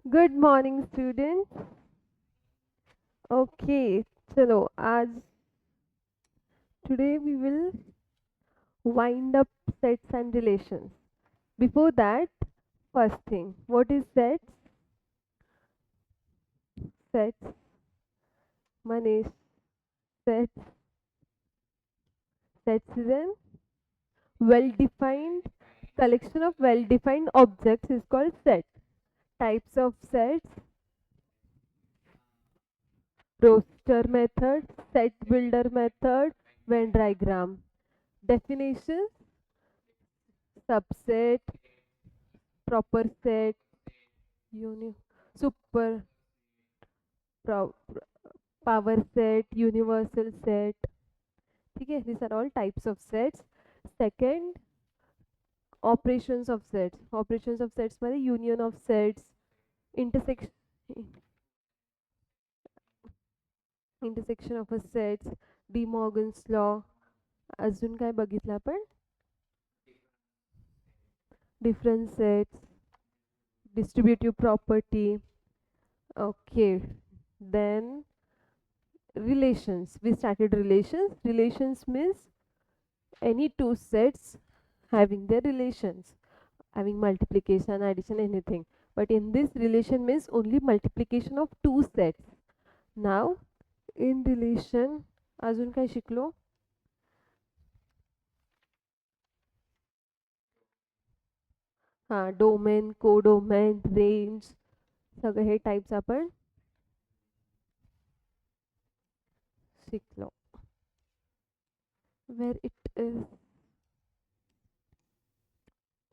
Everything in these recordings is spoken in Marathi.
Good morning, students. Okay, चलो आज today we will wind up sets and relations. Before that, first thing, what is sets? Sets, Manish. Sets. Sets is an well-defined collection of well-defined objects is called set. Types of sets: roster method, set builder method, Venn diagram. Definitions: subset, proper set, uni super pro, power set, universal set. ठीक है, these are all types of sets. Second, operations of sets मध्ये union of sets, intersection intersection of a sets, De Morgan's law. अजून काय बघितलं आपण? Different sets, distributive property. Okay, then relations. We started relations. Relations means any two sets having their relations, having multiplication, addition, anything. But in this, relation means only multiplication of two sets. Now in relation अजून काय शिकलो? डोमेन, कोडोमेन, रेंज, सगळे हे टाइप्स आपण शिकलो. Where it is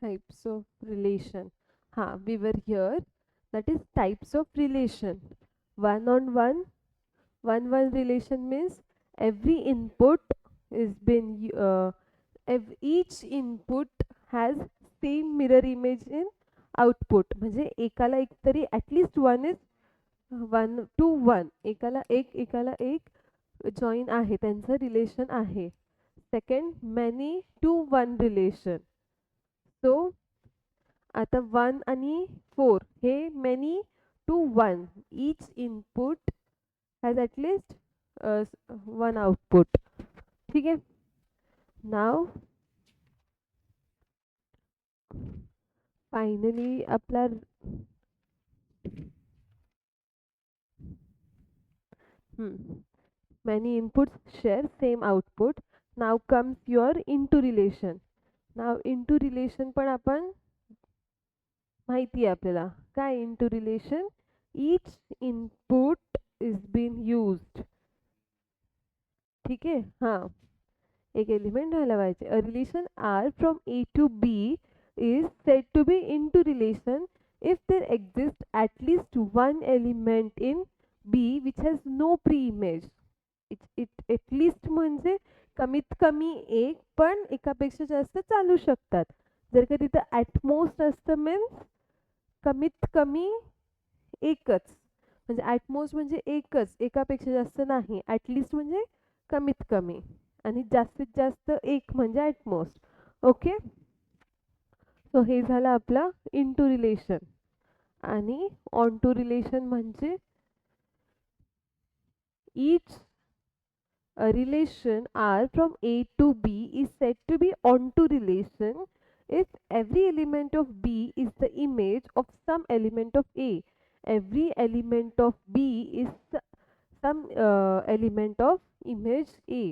types of relation. We were here. That is types of relation. One on one. One relation means every input is been each input has same mirror image in output. म्हणजे एकाला एक तरी at least one is 1 to 1. एकाला एक जॉईन आहे, त्यांचं रिलेशन आहे. Second, many to one relation. So आता 1 आणि 4 हे many to 1. Each input has at least one output. ठीक है. Now finally आपला many inputs share same output. Now comes your into relation. Now into relation पण आपण माहिती आहे आपल्याला काय into relation. Each input is being used. ठीक आहे. एक एलिमेंट राहायला पाहिजे. A relation R from A to B is said to be into relation if there exists at least one element in B which has no pre-image. It at least म्हणजे कमीत कमी एक, पण एकापेक्षा जास्त चालू शकतात. जर का तिथं at most असतं मीन्स कमीत कमी एकच, म्हणजे at most म्हणजे एकच, एकापेक्षा जास्त नाही. at least म्हणजे कमीत कमी आणि जास्तीत जास्त एक म्हणजे ॲट मोस्ट. ओके, सो हे झालं आपलं इनटू रिलेशन. आणि ऑन टू रिलेशन म्हणजे each a relation R from A to B is said to be onto relation if every element of B is the image of some element of A. Every element of B is some element of image A.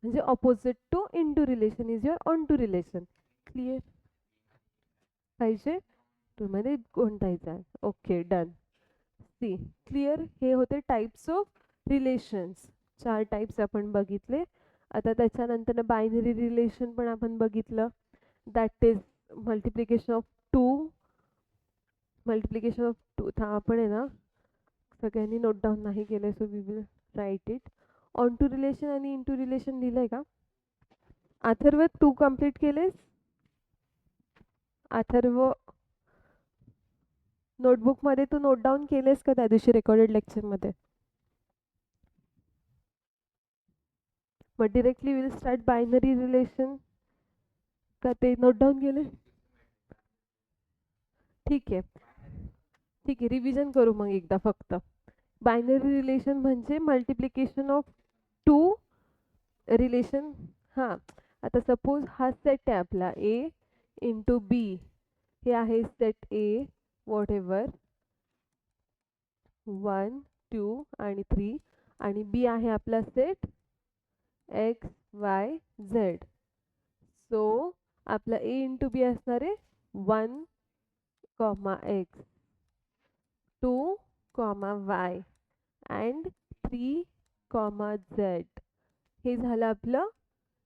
म्हणजे opposite to into relation is your onto relation. Clear पाहिजे तुम्हाला कोणताही आहे. Okay, done. See clear. हे होते टाइप्स ऑफ रिलेशन्स. 4 टाइप्स आपण बघितले. आता त्याच्यानंतर बायनरी रिलेशन पण आपण बघितलं. That is multiplication of two. Multiplication of two आपण आहे ना सगळ्यांनी नोट डाऊन नाही केलं, so we will write it. Onto relation आणि इनटू रिलेशन लिहिलंय का अथर्व? तू कंप्लीट केलेस अथर्व? नोटबुक मध्ये तू नोट डाऊन केलेस का त्या दिवशी रेकॉर्डेड लेक्चर मध्ये? मग directly will start binary relation का ते नोट डाऊन केले? ठीक आहे. ठीक आहे, रिव्हिजन करू मग एकदा फक्त. बायनरी रिलेशन म्हणजे मल्टिप्लिकेशन ऑफ टू रिलेशन. हां, आता सपोज हा सेट आहे आपला ए इंटू बी, हे आहे सेट ए वॉट एव्हर 1 2 आणि 3, आणि बी आहे आपला set x Y Z. So आपला ए इंटू बी असणार आहे 1 comma x 2 comma y and 3 comma Z. हे झालं आपलं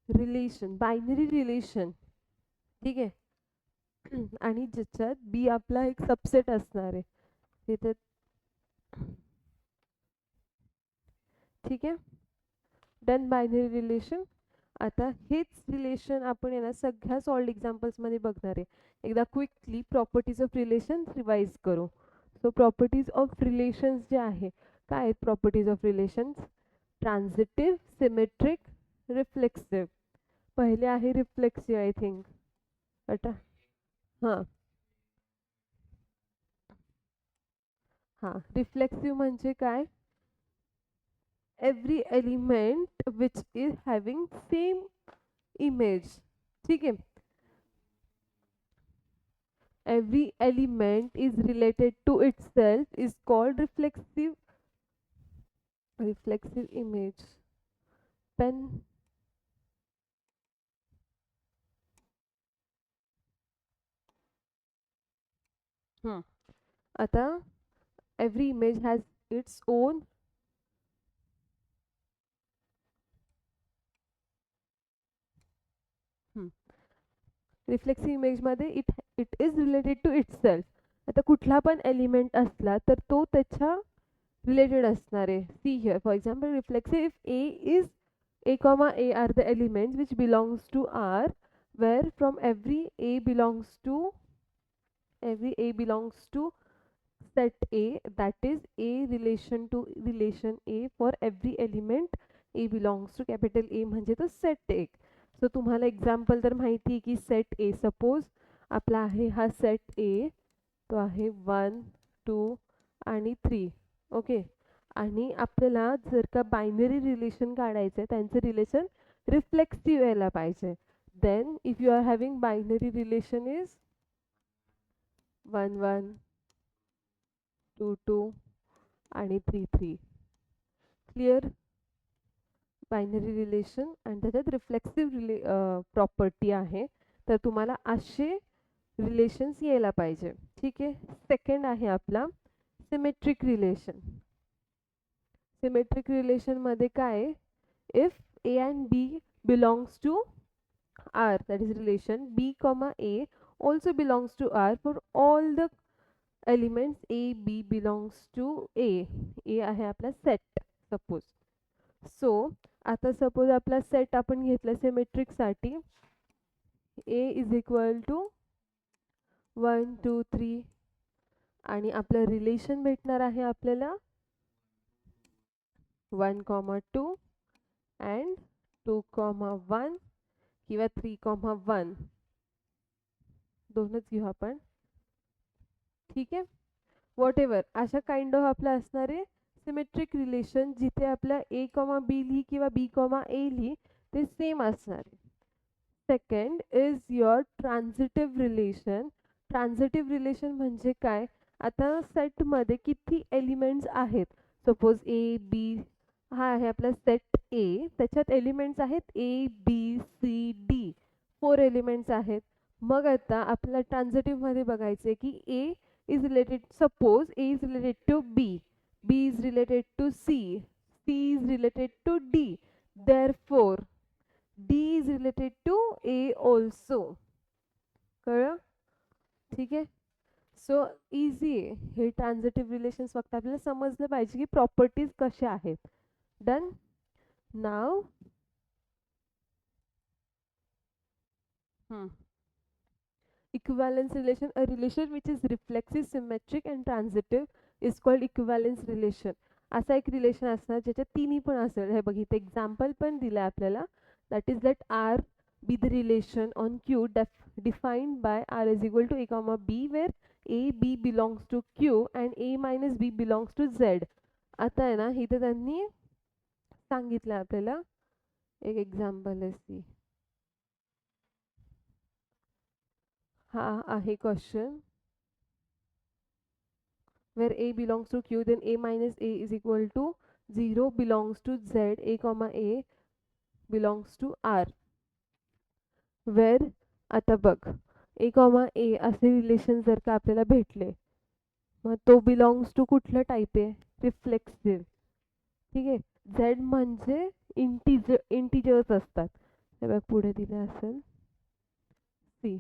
रिलेशन, बायनरी रिलेशन. ठीक आहे. आणि ज्याच्यात बी आपला एक सबसेट असणार आहे तिथे. ठीक आहे, डन बायनरी रिलेशन. आता हेच रिलेशन आपण आहे ना सगळ्या सॉल्ड एक्झाम्पल्समध्ये बघणार आहे. एकदा quickly properties of relation revise करू. सो प्रॉपर्टीज ऑफ रिलेशन्स जे आहे, काय आहेत properties of relations? ट्रान्झिटिव्ह, symmetric, reflexive. पहिले आहे रिफ्लेक्सिव्ह आय थिंक. आता हां हां, रिफ्लेक्सिव्ह म्हणजे काय? Every element which is having same image. ठीक आहे, every element is related to itself is called reflexive image. Pen. आता every image has its own reflexive image मध्ये it is related to itself. आता कुठला पण एलिमेंट असला तर तो त्याच्या रिलेटेड असणार आहे. See here for example reflexive if a is A comma A are the elements which belongs to R, where from every A belongs to set A, that is A relation to relation A for every element A belongs to capital A म्हणजे तो सेट एक. सो तुम्हाला एक्झाम्पल तर माहिती आहे की सेट ए, सपोज आपला आहे हा सेट ए, तो आहे 1 2 आणि 3. ओके, आणि आपल्याला जर का बायनरी रिलेशन काढायचं आहे, त्यांचं रिलेशन रिफ्लेक्सिव्ह यायला पाहिजे. Then if you are having binary relation is 1 1 2 2 आणि 3 3. क्लिअर? बायनरी रिलेशन आणि त्याच्यात रिफ्लेक्सिव्ह प्रॉपर्टी आहे, तर तुम्हाला असे रिलेशन्स यायला पाहिजे. ठीक आहे. सेकंड आहे आपला सिमेट्रिक रिलेशन. सिमेट्रिक रिलेशन मध्ये काय, if A and B belongs to R, that is relation B comma A also belongs to R for all the elements A B belongs to A. A आहे आपला सेट सपोज. सो आता सपोज आपला सेट आपण घेतला सिमेट्रिक साठी, A इज इक्वल टू 1 2 3, आणि आपलं रिलेशन भेटणार आहे आपल्याला 1 2 अँड 2 1 किंवा 3 1, दोनच घेऊ आपण. ठीक आहे, वॉट एव्हर अशा काइंड ऑफ आपलं असणार आहे सिमेट्रिक रिलेशन, जिथे आपल्या ए कॉमा बी लिही किंवा बी कॉमा ए लिही ते सेम असणार आहे. Second is your transitive relation. Transitive relation म्हणजे काय, आता सेटमध्ये किती एलिमेंट्स आहेत, सपोज ए बी, हा आहे आपला सेट ए, त्याच्यात एलिमेंट्स आहेत A B C D, 4 elements आहेत. मग आता आपल्याला ट्रान्झिटिव्ह मध्ये बघायचे की ए is related, suppose A is related to B, B is related to C, C is related to D, therefore D is related to A also. कळलं? ठीक आहे. सो इझी आहे हे ट्रान्झिटिव्ह रिलेशन्स, फक्त आपल्याला समजलं पाहिजे की प्रॉपर्टीज कशा आहेत. Done. Now equivalence relation, a relation which is reflexive, symmetric and transitive is called equivalence relation. असा एक रिलेशन असणार ज्याच्यात तिन्ही पण असेल. हे बघ इथे एक्झाम्पल पण दिलं आपल्याला, that is let R be the relation on Q defined by R is equal to A comma B, where A B belongs to Q and A minus B belongs to Z. आता आहे ना इथं त्यांनी सांगितलं आपल्याला एक एक्झाम्पल आहे सी. हा आहे question where a belongs to q, then a minus a is equal to 0 belongs to z, a comma a belongs to r, where आता बघ a comma a असे रिलेशन जर का आपल्याला भेटले मग तो बिलॉंग्स टू कुठलं टाईप आहे, रिफ्लेक्सिव्ह. ठीक आहे. z म्हणजे इंटिजर्स असतात. हे बघ पुढे दिलं असेल सी.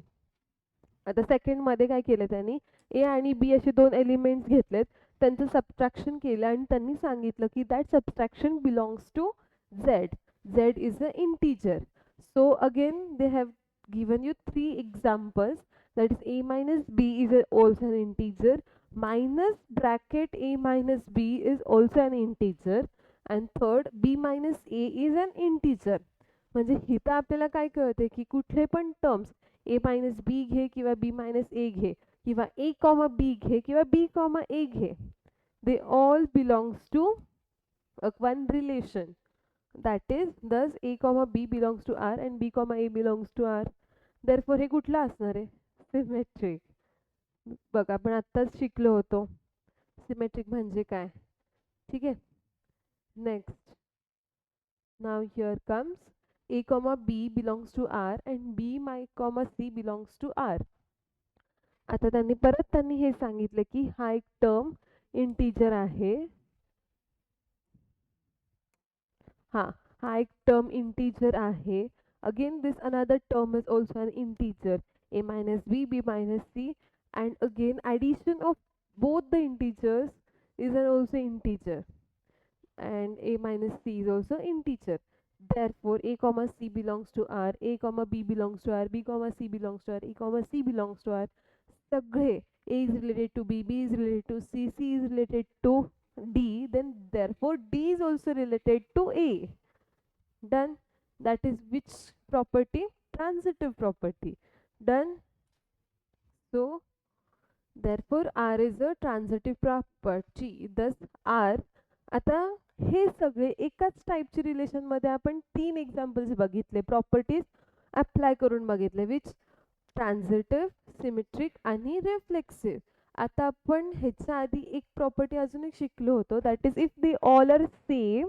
आता सेकंड मध्ये काय केलं त्यांनी, ए आणि बी असे दोन एलिमेंट्स घेतलेत, त्यांचं सबट्रॅक्शन केलं आणि त्यांनी सांगितलं की that subtraction belongs to Z. Z is a integer. So again they have given you three examples, that is a minus b is also an integer, minus bracket a minus b is also an integer, and third b minus a is an integer. म्हणजे इथं आपल्याला काय कळते की कुठले पण टर्म्स ए मायनस बी घे किंवा बी मायनस ए घे किंवा ए कॉमा बी घे किंवा बी कॉमा ए घे, they all belongs to one relation, that is thus a comma b belongs to r and b comma a belongs to r. therefore हे कुठलं असणार आहे, सिमेट्रिक. बघ आपण आत्ताच शिकलो होतो सिमेट्रिक म्हणजे काय. ठीक आहे. Next, now here comes a comma b belongs to r and b my comma c belongs to r. आता त्यांनी हे सांगितलं की हा एक टर्म इंटिजर आहे. हा एक टर्म इंटिजर आहे. Again this another term is also an integer, a minus b, b minus c, and again addition of both the integers is an also integer, and a minus c is also integer. Therefore a comma c belongs to r, a comma b belongs to r, b comma c belongs to r, e comma c belongs to r. सगळे a is related to b, b is related to c, c is related to d, then therefore d is also related to a. Done. That is which property? Transitive property. Done. So therefore r is a transitive property. Thus r. आता हे सगळे एकाच टाईपचे रिलेशन मध्ये आपण तीन एक्झाम्पल्स बघितले, प्रॉपर्टीज अप्लाय करून बघितले, विच ट्रान्झिटिव्ह, सिमेट्रिक आणि रिफ्लेक्सिव्ह. आता आपण ह्याच्या आधी एक प्रॉपर्टी अजून एक शिकलो होतो, that is if they all are same,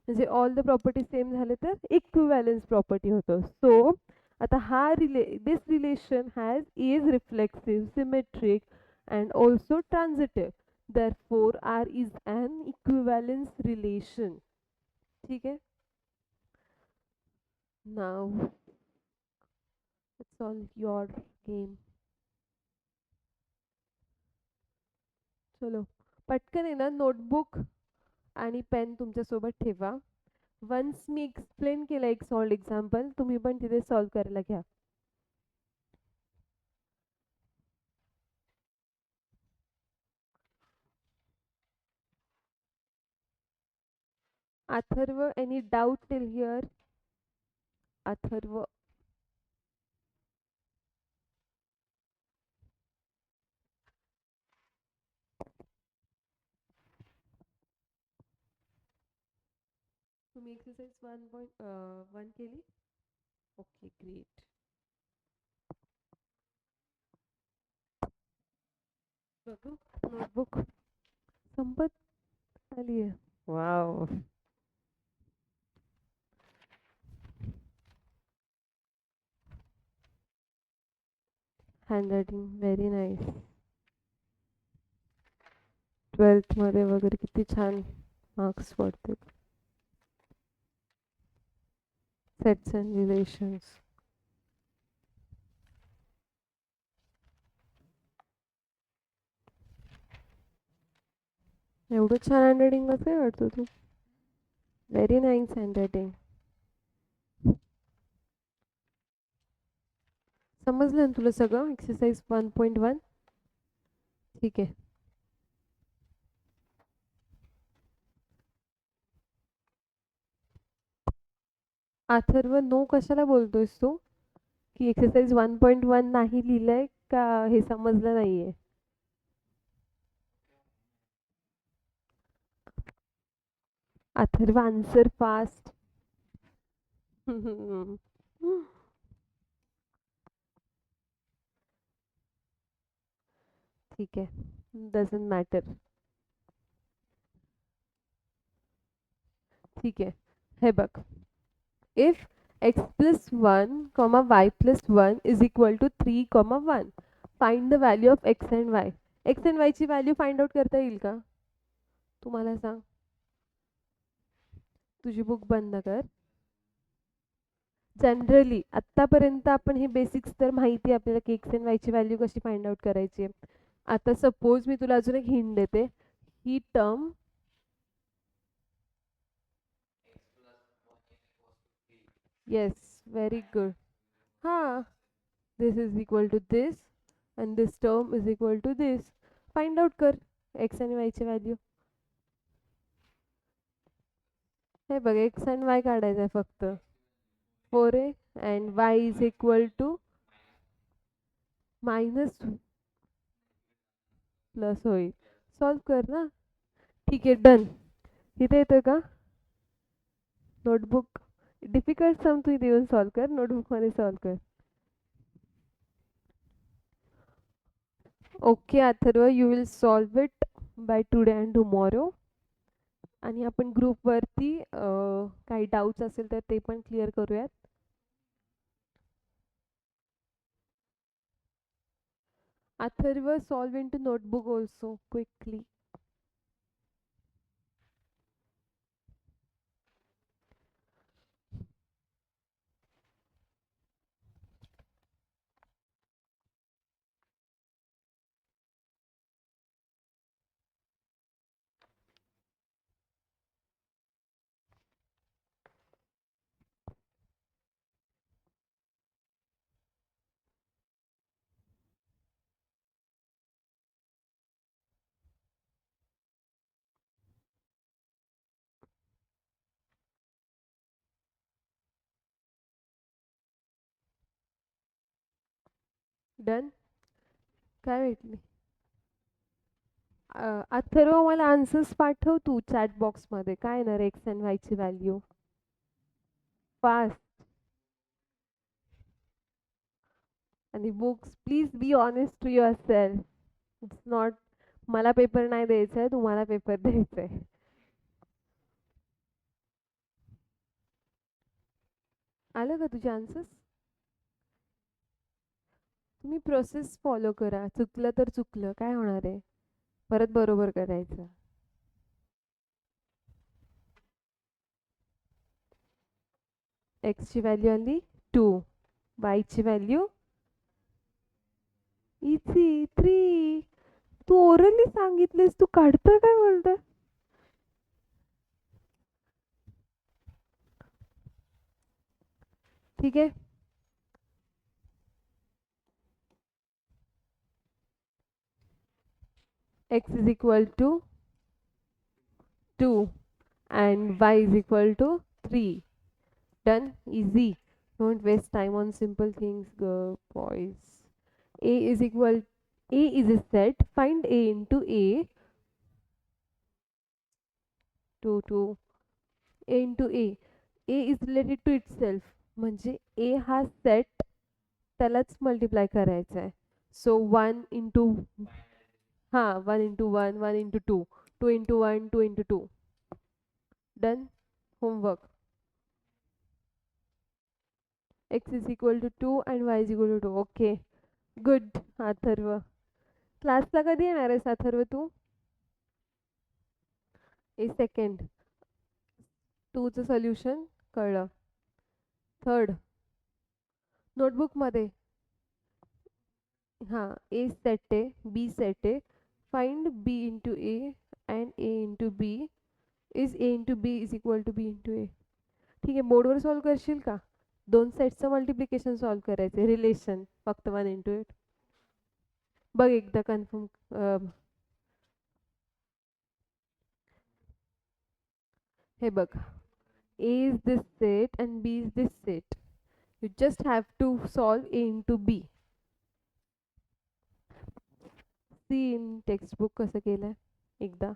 म्हणजे ऑल द प्रॉपर्टी सेम झाले तर इक्विव्हॅलन्स प्रॉपर्टी होतो. सो आता हा this relation has is reflexive, symmetric and also transitive. therefore r is an equivalence relation. ठीक है. now it's all your game. चलो पटकन आहे ना नोटबुक आणि पेन तुमच्या सोबत ठेवा. वन्स मी एक्सप्लेन केलं एक सॉल्ड एक्झाम्पल, तुम्ही पण तिथे सॉल्व करायला घ्या. Atharva, any doubt till here? Atharva, तुम्ही एक्सरसाइज 1.1 केली? Okay great. बघू नोटबुक संपत आली आहे. Wow. Handwriting very nice. 12th मध्ये वगैरे किती छान मार्क्स पडते. Sets and relations. एवढं छान हँडरायटिंग कसं वाटतं तू? Very nice handwriting. समजलं ना तुला सगळं एक्सरसाइज 1.1? ठीक आहे. अथर्व नो कशाला बोलतोयस तू? की एक्सरसाइज 1.1 नाही लिहिलंय का हे समजलं नाहीये? Atharva answer fast. ठीक आहे, डझंट मॅटर. ठीक आहे, हे बघ. If x plus 1 comma y plus 1 is equal to 3 comma 1, find the value of x and y. x and y ची व्हॅल्यू फाइंड आउट करता येईल का? तुम्हाला सांग. तुझी बुक बंद कर. जनरली आत्तापर्यंत आपण हे बेसिक्स तर माहिती आहे आपल्याला की एक्स अँड वायची व्हॅल्यू कशी फाइंड आउट करायची आहे. आता सपोज मी तुला अजून एक हिंट देते. ही टर्म येस, व्हेरी गुड. हां, this is equal to this and this term is equal to this. Find out कर एक्स आणि वायची व्हॅल्यू. हे बघ, एक्स अँड वाय काढायचं आहे फक्त. 4a and Y is equal to minus plus होईल. सॉल्व कर ना. ठीक आहे, डन. इथे येतोय का? नोटबुक डिफिकल्ट सम तू इथे येऊन सॉल्व कर, नोटबुकमध्ये सॉल्व कर. Okay Atharva, you will solve it by today and tomorrow. आणि आपण ग्रुपवरती काही डाऊट्स असेल तर ते पण क्लिअर करूयात. Atharva, solve in to notebook also quickly. Done. काय भेटली? अथर्व, मला आन्सर्स पाठव तू चॅट बॉक्समध्ये. काय येणार एक्स अँड वायची व्हॅल्यू? फास्ट. आणि books, please be honest to yourself. It's not मला पेपर नाही द्यायचा आहे, तुम्हाला पेपर द्यायचा आहे. आलं का तुझे आन्सर्स? तुम्ही प्रोसेस फॉलो करा. चुकलं तर चुकलं, काय होणार आहे? परत बरोबर करायचं. एक्सची व्हॅल्यू आली 2, वायची व्हॅल्यू इझी 3. तू ओरली सांगितलीस, तू काढतोय काय बोलतोय? ठीक आहे. x is equal to 2 and y is equal to 3. Done. Easy. Don't waste time on simple things, boys. A is equal, A is a set. Find A into A. 2 A into A. A is related to itself. म्हणजे A हा सेट त्यालाच मल्टिप्लाय करायचा आहे. सो 1 इंटू, हां 1 into 1, 1 into 2, 2 into 1, 2 into 2. Done. Homework. x is equal to 2 and y is equal to 2. Okay, good Atharva. क्लासला कधी येणार आहेस अथर्व तू? A second. 2चं सोल्युशन कळलं. थर्ड, नोटबुकमध्ये. हां, ए सेट आहे, बी सेट आहे. Find b into a and a into b is a into b is equal to b into a. ठीक आहे, बोर्डवर सॉल्व करशील का? 2 सेटचं मल्टिप्लिकेशन सॉल्व करायचं, रिलेशन फक्त 1 इंटू 8. बघ एकदा कन्फर्म. हे बघ, A is this set and B is this set. You just have to solve A into B. See in textbook कसं केलंय एकदा.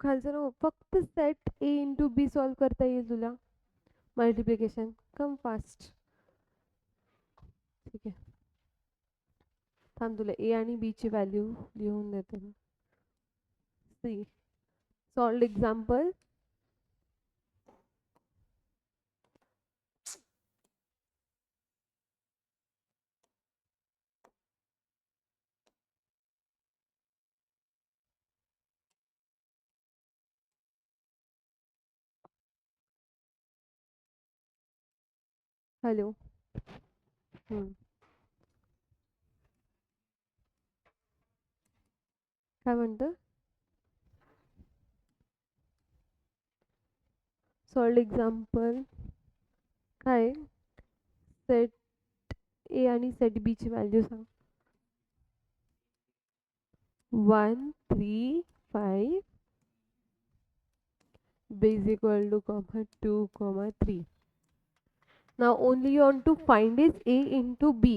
खालचं नको, फक्त set A into B solve करता येईल तुला. Multiplication come fast. ठीक आहे, थांब तुला ए आणि बी ची व्हॅल्यू लिहून देते मी. See solved example. हॅलो. काय म्हणतं? सॉल्ड एक्झाम्पल काय? सेट ए आणि सेट बी ची व्हॅल्यू सांग. 1 3 5 b is equal to comma 2 comma 3. Now only you want to find is a into b,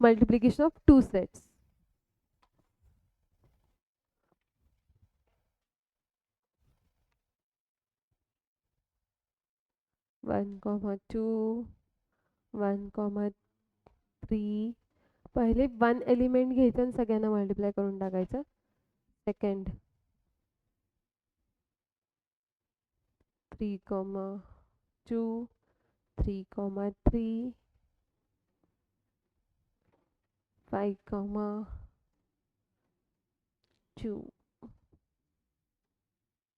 multiplication of two sets. One comma two, one comma three. पहिले वन एलिमेंट घ्यायचं आणि सगळ्यांना मल्टिप्लाय करून टाकायचं. Second 3 comma 2, 3 comma 3, 5 comma 2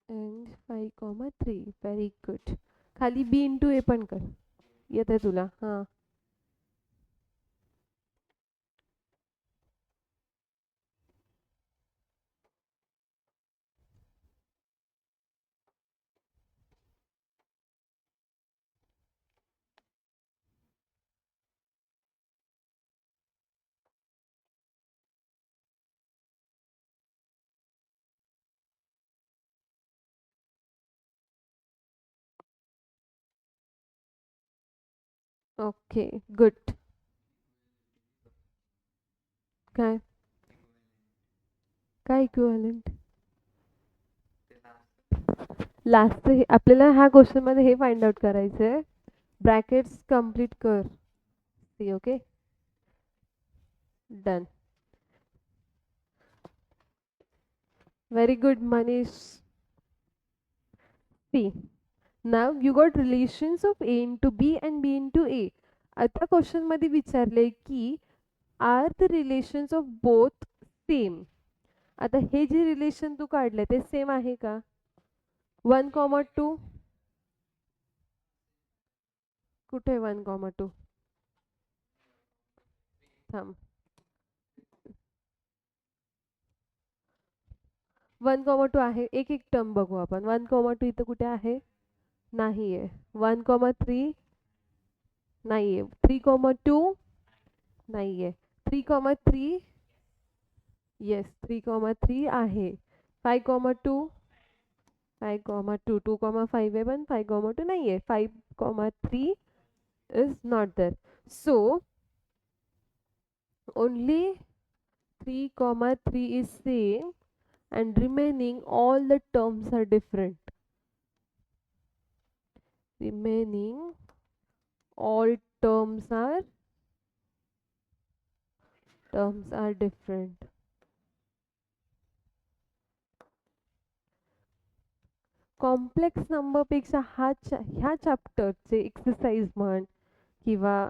and 5 comma 3. Very good. खाली बी इंटू ए पण कर, येत आहे तुला. हां ओके गुड. काय काय इक्विव्हॅलेंट? लास्ट हे आपल्याला ह्या क्वेश्चन मध्ये हे फाइंड आउट करायचं आहे. ब्रॅकेट्स कंप्लीट कर. See okay done. Very good Manish. See now you got relations of a into b and b into a. आता क्वेश्चन मध्ये विचारले की are the relations of both same. आता हे जे रिलेशन तू काढले ते सेम आहे का? 1 कॉमा 2 कुठे? 1 कॉमा 2 थांब. 1 कॉमा 2 आहे. एक एक टर्म बघू आपण. 1 कॉमा 2 इथं कुठे आहे? नाहीये. 1 कॉमा 3 नाहीये. 3 कॉमा 2 नाहीये. 3 कॉमा 3 येस 3 कॉमा 3 आहे. 5 कॉमा 2 5 कॉमा 2 2 कॉमा 5 आहे पण 5 कॉमा 2 नाहीये. 5 comma 3 is not there. So only 3 comma 3 is same and remaining all the terms are different. Remaining all terms are different. Complex number पेक्षा ह्या चॅप्टरचे एक्सरसाइज म्हण किंवा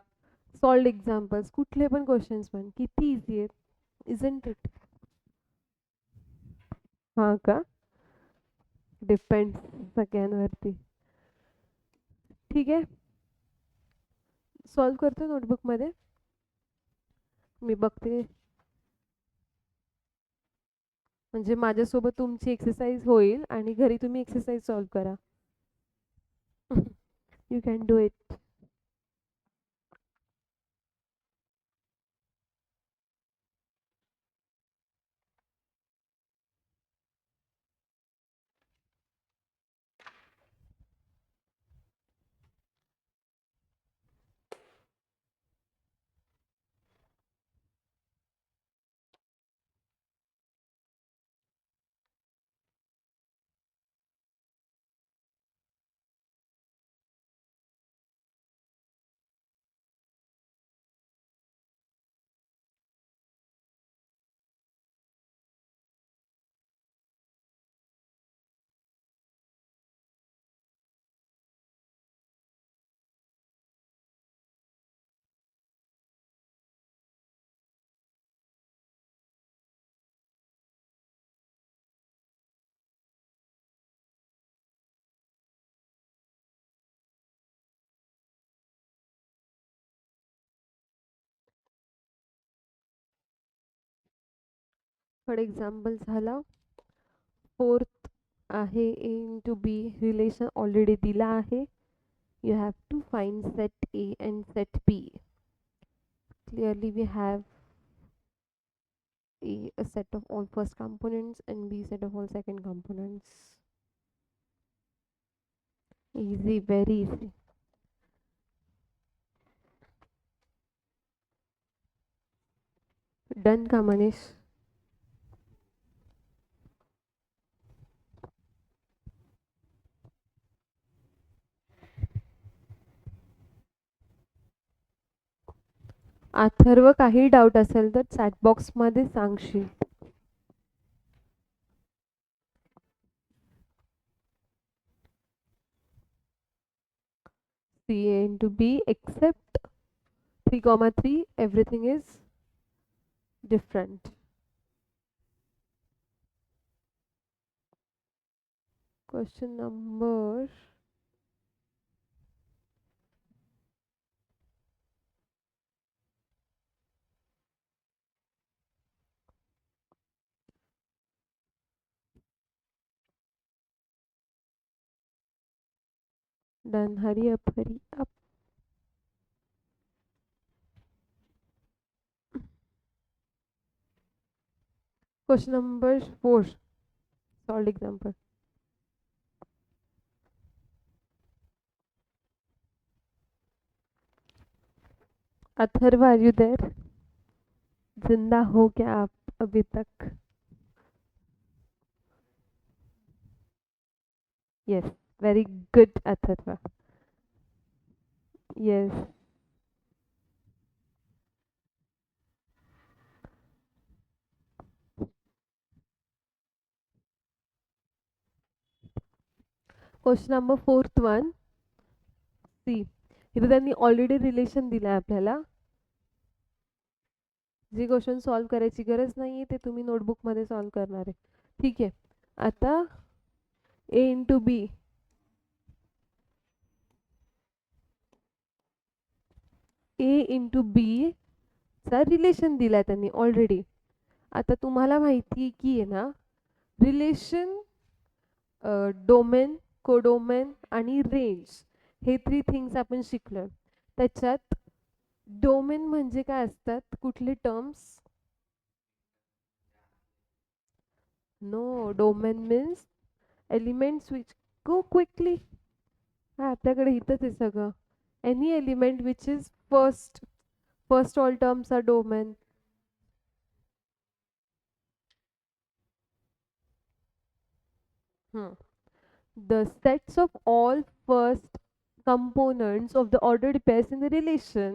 सॉल्ड एक्झाम्पल्स कुठले पण क्वेश्चन्स म्हण किती इझी आहेत. Isn't it? हां का? डिपेंड्स सगळ्यांवरती. ठीक आहे, सॉल्व करतो नोटबुक मध्ये. मी बघते म्हणजे माझ्यासोबत तुमची एक्सरसाइज होईल आणि घरी तुम्ही एक्सरसाइज सॉल्व करा. You can do it. Third example झाला. फोर्थ आहे ए इंटू बी रिलेशन ऑलरेडी दिला आहे. You have to find set A and set B. Clearly we have a set of all first components and B set of all second components. Easy, very easy. Done का मनीष? अथर्व काही डाऊट असेल तर चॅट बॉक्स मध्ये सांगशील. CA into B except 3, 3 everything is different. Question number done. Hurry up, hurry up. Question number 4. Solved example. Atharva, are you there? जिंदा हो क्या आप अभी तक? Yes, very good, Atharva. Yes. Question number 4th one. See, इथे त्यांनी ऑलरेडी रिलेशन दिलं आहे आपल्याला. जे क्वेश्चन सॉल्व करायची गरज नाहीये ते तुम्ही नोटबुकमध्ये सॉल्व करणार आहे. ठीक आहे. आता A into b A into b चा रिलेशन दिलाय त्यांनी ऑलरेडी. आता तुम्हाला माहिती आहे की आहे ना रिलेशन, डोमेन, कोडोमेन आणि रेंज हे 3 थिंग्स आपण शिकलोय. त्याच्यात डोमेन म्हणजे काय असतात, कुठले terms? No, domain means elements which go quickly. हा आपल्याकडे इथंच आहे सगळं. Any element which is first all terms are domain. The sets of all first components of the ordered pairs in the relation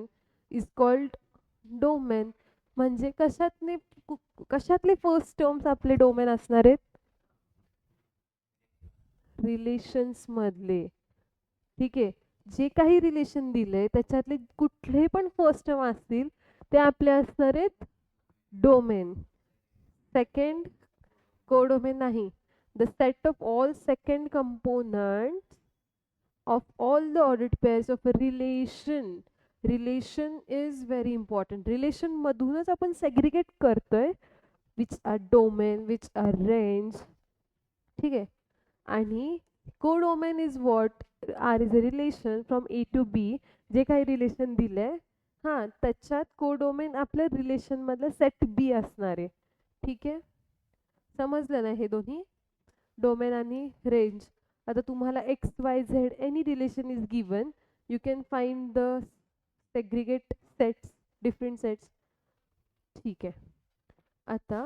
is called domain. म्हणजे कशातले फर्स्ट टर्म्स आपले डोमेन असणार आहेत? रिलेशन्स मधले. ठीक आहे. जे काही रिलेशन दिले त्याच्यातले कुठले पण फर्स्ट टर्म असतील ते आपले असणार आहेत डोमेन. सेकंड कोडोमेन नाही. The set of all second components of all the ordered pairs of a relation. Relation is very important. Relation मधूनच आपण segregate करतोय which are domain, which are range. ठीक आहे. आणि codomain is what? R is a relation from A to B. जे काही रिलेशन दिलंय हा त्याच्यात कोडोमेन आपल्या रिलेशन मधलं सेट बी असणार आहे. ठीक आहे. समजलं ना हे दोन्ही? डोमेन आणि रेंज. आता तुम्हाला XYZ any relation is given, you can find the segregate sets, different sets. ठीक आहे. आता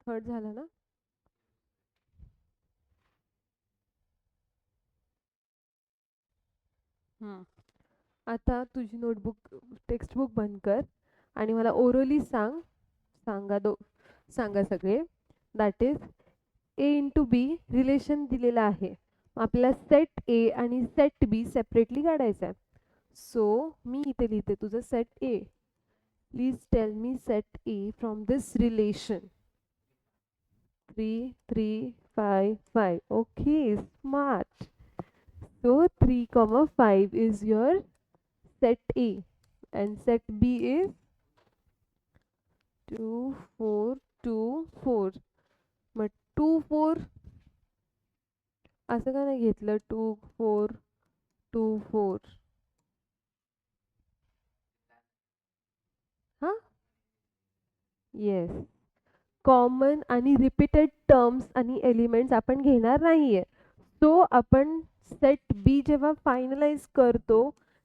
थर्ड झालं ना. आता तुझी नोटबुक टेक्स्टबुक बंद कर आणि मला ओरली सांगा सगळे. That is A into B relation दिलेला आहे. आपल्याला सेट ए आणि सेट बी सेपरेटली काढायचा आहे. सो मी इथे लिहिते तुझं set A. Please tell me set A from this relation. 3, 3, 5, 5. Okay, smart. So 3, 5 is your set A and set B is 2, 4, 2, 4. मग 2, 4 असं का नाही घेतलं 2, 4, 2, 4? हां येस. कॉमन आणि रिपीटेड टर्म्स आणि एलिमेंट्स आपण घेणार नाहीये. सो आपण सेट बी जेव्हा फायनलाइज करतो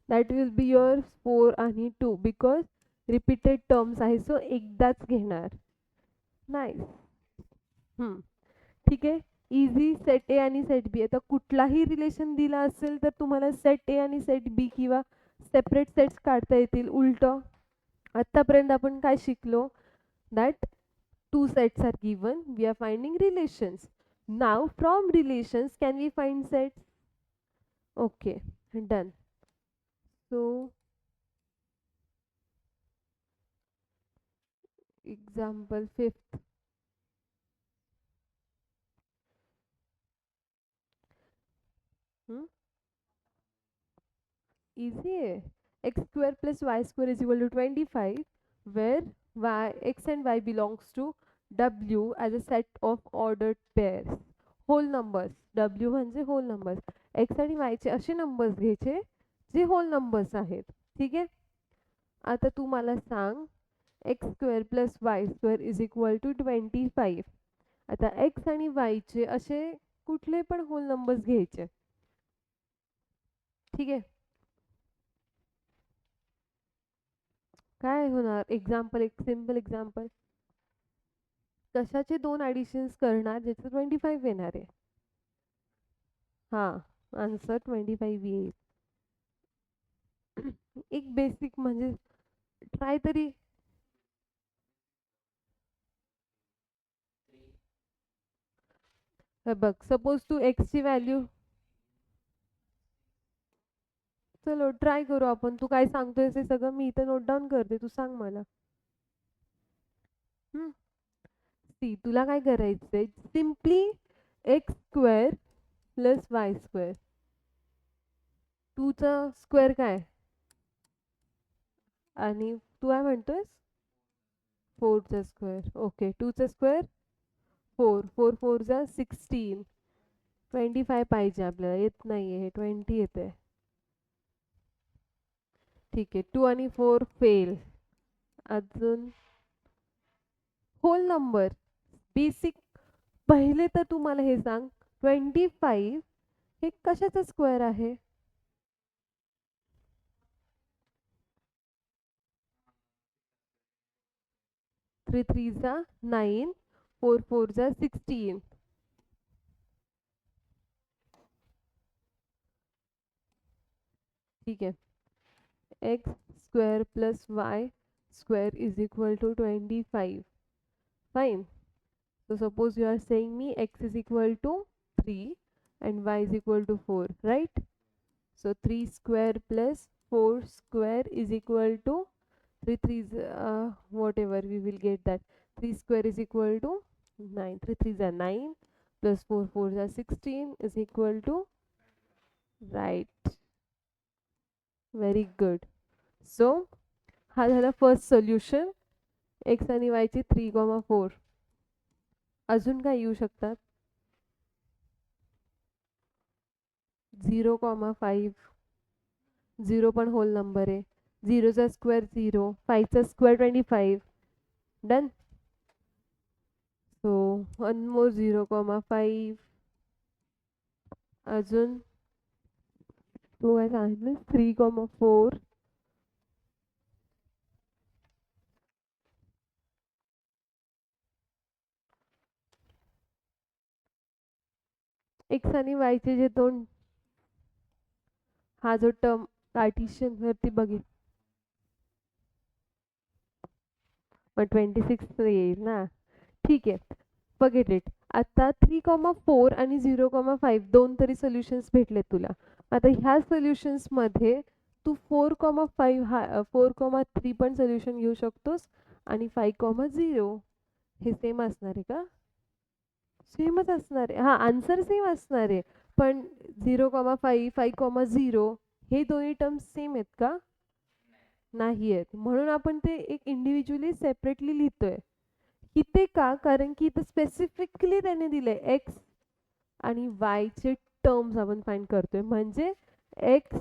दॅट विल बी युअर 4 आणि 2 बिकॉज रिपीटेड टर्म्स आहे सो एकदाच घेणार. नाईस. ठीक आहे. इझी. सेट ए आणि सेट बी. आता कुठलाही रिलेशन दिला असेल तर तुम्हाला सेट ए आणि सेट बी किंवा सेपरेट सेट्स काढता येतील. उलट आत्तापर्यंत आपण काय शिकलो that two sets are given, we are finding relations. Now from relations can we find sets? Okay, done. So example fifth. Easy है. X square plus y square is equal to 25 where x and y belongs to W as a set of ordered pairs. Whole numbers. W म्हणजे whole numbers. X आणि y चे असे numbers घ्यायचे जे whole numbers आहेत. ठीक आहे. आता तू मला सांग x square plus y square is equal to 25. आता x आणि y चे असे कुठले पण होल नंबर्स घ्यायचे. ठीक आहे. काय होणार? एक्झाम्पल, एक सिम्पल एक्झाम्पल. कशाचे दोन ॲडिशन्स करणार ज्याचं 25 येणार आहे? हां, आन्सर 25 येईल. एक बेसिक म्हणजे ट्राय तरी. बघ सपोज तू एक्सची व्हॅल्यू, चलो ट्राय करू आपण. तू काय सांगतोय ते सगळं मी इथं नोट डाऊन करते, तू सांग मला. सी तुला काय करायचंय? Simply x square plus y square. टूचा स्क्वेअर काय आणि तू काय म्हणतोयस? 4चा स्क्वेअर. ओके. 2चा स्क्वेअर 4. 4 4 जा 16. 25 पाहिजे आपल्याला. येत नाहीये हे, 20 येते. ठीक आहे. 2 आणि 4 फेल. अजून होल नंबर बेसिक. पहिले तर तू मला हे सांग 25 हे कशाचा स्क्वेअर आहे? 3 3 जा 9. 4 4 जा 16. ठीक आहे. X square plus Y square is equal to 25. Fine. So suppose you are saying me x is equal to 3 and y is equal to 4, right? So 3 square plus 4 square is equal to 3 3's whatever we will get that. 3 square is equal to 9. 3 3's are 9 plus 4 4's are 16 is equal to, right? Very good. So हा झाला फर्स्ट सोल्युशन. एक्स आणि वाय चे 3,4. अजून काय येऊ शकतात? 0,5. 0 पण होल नंबर आहे. 0चा स्क्वेअर 0. 5चा स्क्वेअर 25. डन. सो 1 मोर 0,5. अजून तू काय सांगितलं? 3,4. एक्स आणि वायचे जे दोन, हा जो टर्म पार्टिशन वरती बघेल मग 26 येईल ना. ठीक आहे. Forget it. आता 3,4 आणि 0,5 दोन तरी सोल्युशन्स भेटले तुला. आता ह्या सोल्युशन्स मध्ये तू 4,5 हा 4,3 पण सोल्युशन घेऊ शकतोस आणि 5,0 हे सेम असणार आहे का? सेमच असणार आहे. हा आन्सर सेम असणार आहे पण 0,5 5,0 हे दोन्ही टर्म्स सेम आहेत का? नाही आहेत. म्हणून आपण ते एक इंडिव्हिज्युअली सेपरेटली लिहितोय. इथे का? कारण की इथे स्पेसिफिकली त्याने दिलंय एक्स आणि वायचे टर्म्स आपण फाइंड करतोय. म्हणजे एक्स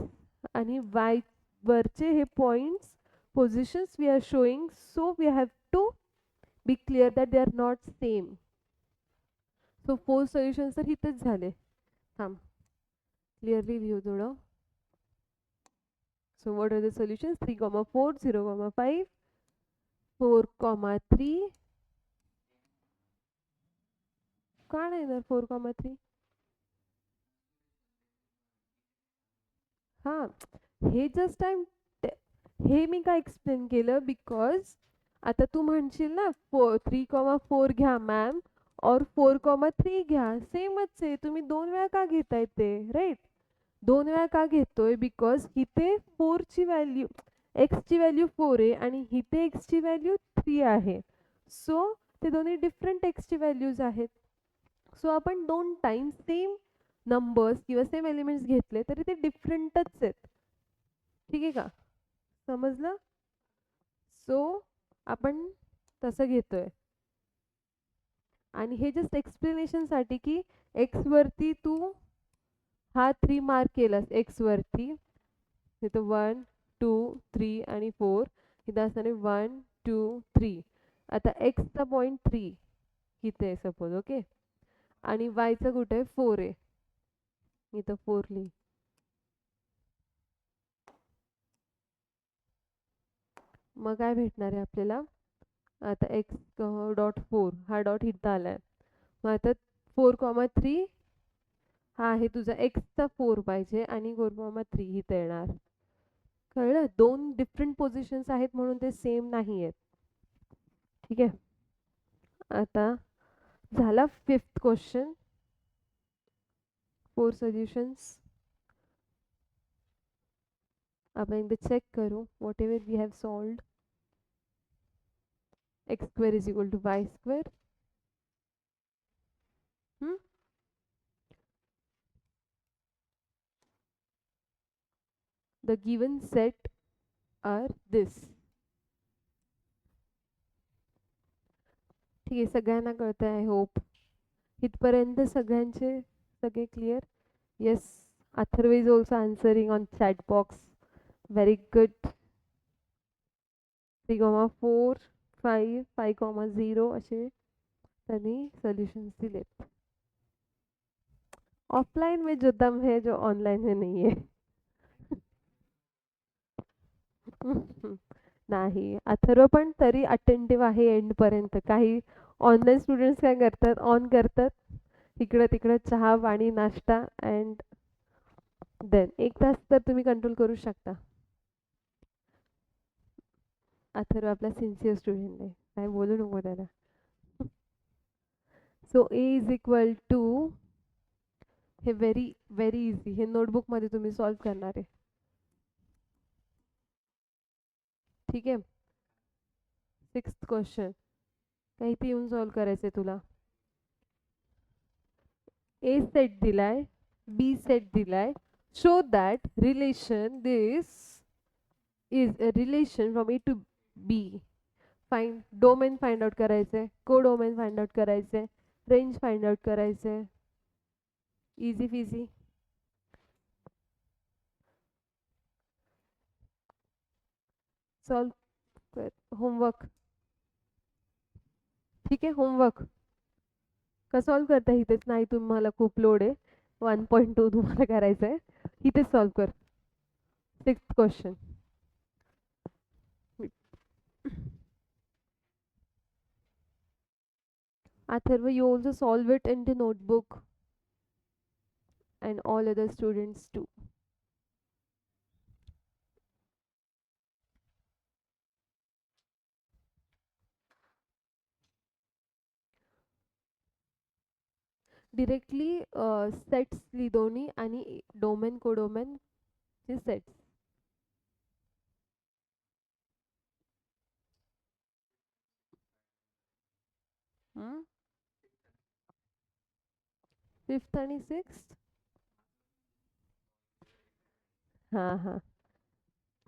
आणि वाय वरचे हे points positions we are showing, so we have to be clear that they are not same. So 4 solutions तर इथेच झाले. थांब clearly view थोडं. So what are the solutions? 3,4, 0,5, 4,3. का नाही येणार 4,3? हां, हे जस्ट टाइम हे मी काय एक्सप्लेन केलं बिकॉज आता तू म्हणशील ना 3,4 घ्या मॅम और 4,3 घ्या, सेमच आहे. तुम्ही 2 वेळा का घेताय ते, राईट? 2 वेळा का घेतोय? बिकॉज इथे 4 ची व्हॅल्यू x ची व्हॅल्यू 4 आहे आणि इथे x ची व्हॅल्यू 3 आहे. सो ते दोन्ही डिफरंट x ची व्हॅल्यूज आहेत. सो आपण 2 टाइम सेम नंबर्स किंवा सेम एलिमेंट्स घेतले तरी ते डिफरंटच आहेत. ठीक आहे का? समजलं? सो आपण तसं घेतोय. आणि हे जस्ट एक्सप्लेनेशनसाठी की एक्स वरती तू हा 3 मार्क केलास एक्स वरती, इथं 1 2 3 आणि 4, इथं असताना 1 2 3. आता एक्सचा पॉईंट 3 इथे आहे सपोज, ओके, आणि वायचा कुठे आहे 4 आहे, इथं 4 लिही. मग काय भेटणार आहे आपल्याला? आता एक्स डॉट 4 हा डॉट इथं आलाय. मग आता 4,3 हा आहे तुझा एक्सचा 4 पाहिजे आणि 4,3 इथं येणार. कळलं? 2 डिफरंट पोझिशन्स आहेत म्हणून ते सेम नाही आहेत. ठीक आहे. आता झाला 5th क्वेश्चन. 4 सोल्युशंस. आपण एकदा चेक करू whatever we have solved. x square is equal to y square. The given set are this. ठीक आहे, सगळ्यांना कळतंय आय होप. इथपर्यंत सगळे clear? Yes, Atharva is also answering on chat box. Very good. 3,4 5 5,0 असे त्यांनी सोल्युशंस दिलेत. ऑफलाइन में जो दम है जो ऑनलाइन में नहीं है. नाही, अथर्व पण तरी अटेंटिव्ह आहे एंड पर्यंत. काही ऑनलाईन स्टुडंट्स काय करतात, ऑन करतात, इकडं तिकडं चहा पाणी नाश्ता अँड देन 1 तास तर तुम्ही कंट्रोल करू शकता. अथर्व आपला सिन्सिअर स्टुडंट आहे, काय बोलू नको त्याला. So A is equal to, हे व्हेरी व्हेरी इझी, हे नोटबुकमध्ये तुम्ही सॉल्व करणार आहे. ठीक आहे. 6th क्वेश्चन काही ते येऊन सॉल्व करायचंय तुला. ए सेट दिलाय, बी सेट दिलाय. Show that relation this is a relation from A to B. Find domain find out करायचंय, कोडोमेन फाइंड आउट करायचंय, रेंज फाइंड आउट करायचंय. Easy fizzy. सॉल्व कर. होमवर्क. ठीक आहे, होमवर्क का सॉल्व करता इथेच? नाही, तुम्हाला खूप लोड आहे. 1.2 तुम्हाला करायचं आहे, इथेच सॉल्व कर. 6th question. Atharva, you also solve it in the notebook and all other students too. Directly sets दोन्ही आणि डोमेन कोडोमेन चे सेट्स. फिफ्थ आणि 6th हां हां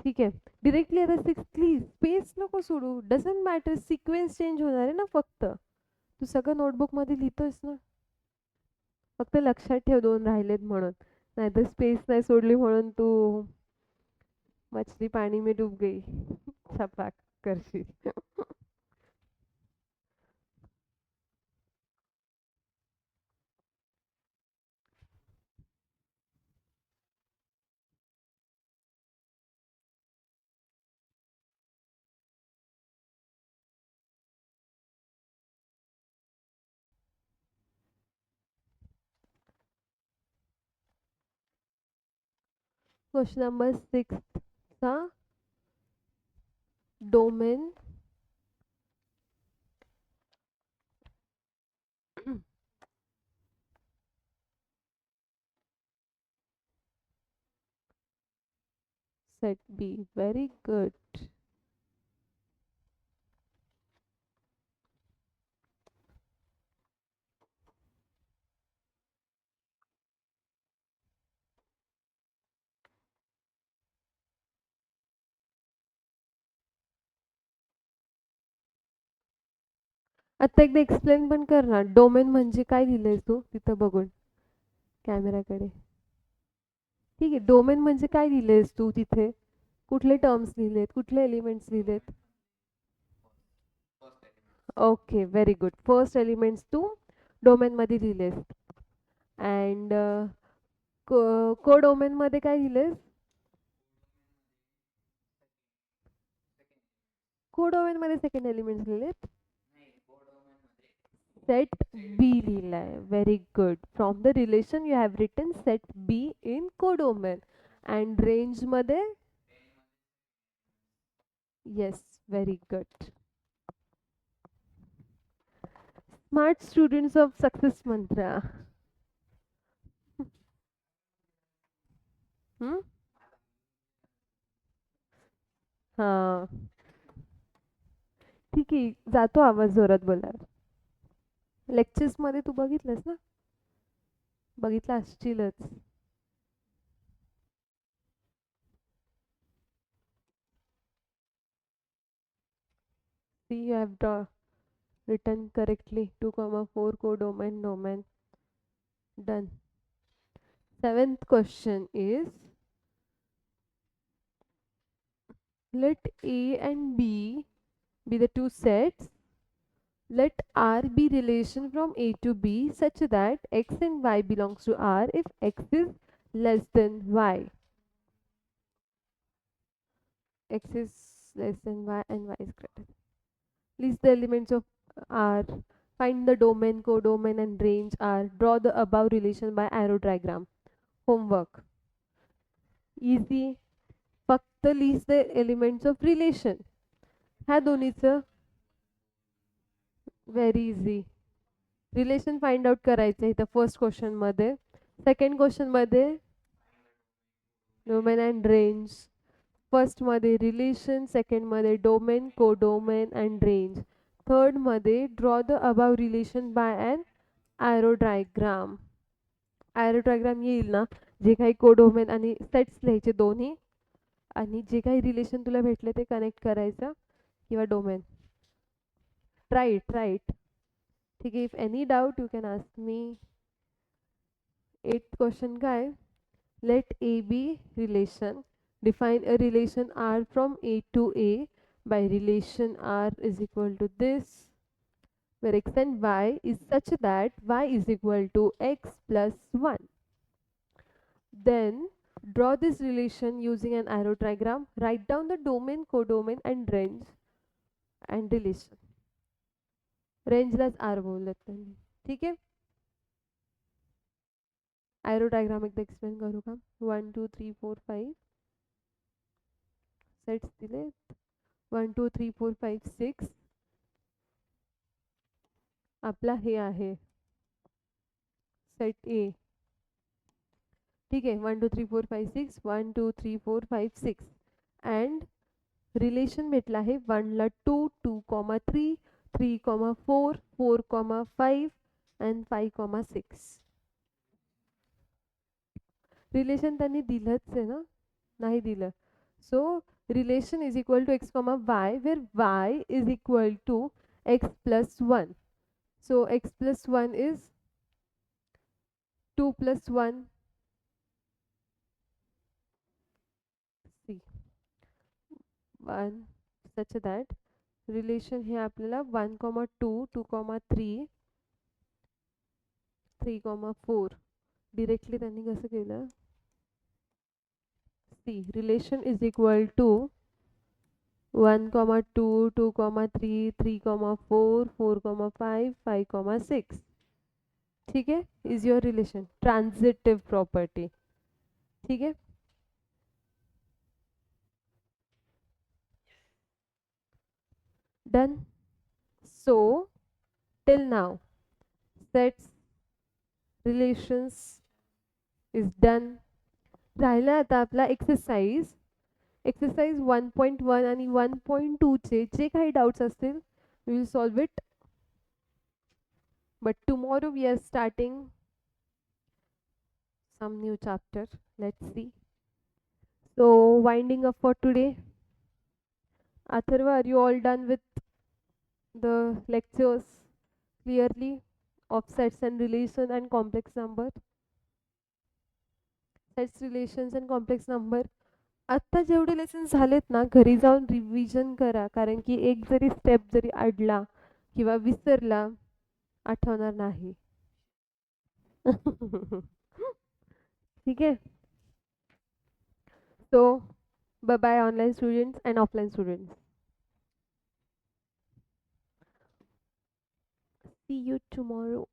ठीक आहे. डिरेक्टली आता सिक्सली स्पेस नको सोडू. डझंट मॅटर, सिक्वेन्स चेंज होणार आहे ना फक्त. तू सगळं नोटबुकमध्ये लिहितोयस ना. फक्त लक्षात ठेव 2 राहिलेत म्हणून. नाहीतर स्पेस नाही सोडली म्हणून तू मछली पाणी में डूब गई छपाक करशील. क्वेश्चन नंबर 6 चा domain set b. Very good. आता एकदा एक्सप्लेन पण कर ना. डोमेन म्हणजे काय लिहिलंयस तू तिथं बघून कॅमेराकडे. ठीक आहे. डोमेन म्हणजे काय लिहिलंयस तू तिथे? कुठले टर्म्स लिहिलेत? कुठले एलिमेंट्स लिहिलेत? Okay, very good. First elements तू डोमेनमध्ये लिहिलेस. अँड को डोमेनमध्ये काय लिहिलेस? को डोमेनमध्ये सेकंड एलिमेंट्स लिहिलेत? Set B लिहिलाय. Very good. From the relation you have written set B in codomain. And range मध्ये? Yes, very good. Smart students of success mantra. हम्म? हां. ठीक आहे. जातो आवाज जोरात बोलल्यावर. लेक्चर्स मध्ये तू बघितलंस ना? बघितलं असशीलच. See, you have written correctly 2,4 codomain domain. Done. Seventh question is, let A and B be the two sets. Let R be relation from A to B such that X and Y belongs to R if X is less than Y. X is less than Y and Y is greater. List the elements of R. Find the domain, codomain and range R. Draw the above relation by arrow diagram. Homework. Easy. फक्त list the elements of relation. ह्या दोन्हीचं very easy. Relation find out करायचं इथं फर्स्ट क्वेश्चन मध्ये. सेकंड क्वेश्चन मध्ये डोमेन अँड रेंज. फर्स्ट मध्ये रिलेशन, सेकंड मध्ये domain, codomain and range. Third मध्ये draw the above relation by an arrow diagram. Arrow diagram येईल ना, जे काही कोडोमेन आणि सेट्स लिहायचे दोन्ही, आणि जे काही रिलेशन तुला भेटले ते कनेक्ट करायचं किंवा डोमेन. Try it. ठीक आहे. If any doubt you can ask me. 8th question काय? Let A be relation. Define a relation R from A to A by relation R is equal to this, where X and Y is such that Y is equal to X plus 1. Then draw this relation using an arrow diagram. Write down the domain, codomain and range and relation. रेंजलाच R बोलत त्यांनी. ठीक आहे. ॲरो डायग्राम एकदा एक्सप्लेन करू का? 1 2 3 4 5 सेट्स दिले. 1 2 3 4 5 6. आपला हे आहे सेट ए. ठीक आहे. 1 2 3 4 5 6. 1 2 3 4 5 6. अँड रिलेशन भेटला आहे 1 ला 2 2,3 3,4 4,5 अँड 5,6. रिलेशन त्यांनी दिलंच आहे ना. नाही दिलं. So relation is equal to X comma Y where Y is equal to X plus one. So X plus one is 2 plus 1. See, 1 such that relation हे आपल्याला 1, 2, 2, 3, 3, 4 डिरेक्टली त्यांनी कसं केलं. See relation is equal to 1, 2, 2, 3, 3, 4, 4, 5, 5, 6. ठीक है, is your relation transitive property. ठीक है, done. So till now sets relations is done. राहिला आता आपला एक्सरसाइज. एक्सरसाइज 1.1 आणि 1.2 चे जे काही डाउट्स असतील we will solve it, but tomorrow we are starting some new chapter. Let's see. So winding up for today. Atharva, are you all done with the lectures clearly of sets and relation and complex number? Sets, relations and complex number. आत्ता जेवढे लेसन झालेत ना घरी जाऊन रिव्हिजन करा, कारण की एक जरी स्टेप जरी अडला किंवा विसरला आठवणार नाही. ठीक आहे. So bye bye online students and offline students. See you tomorrow.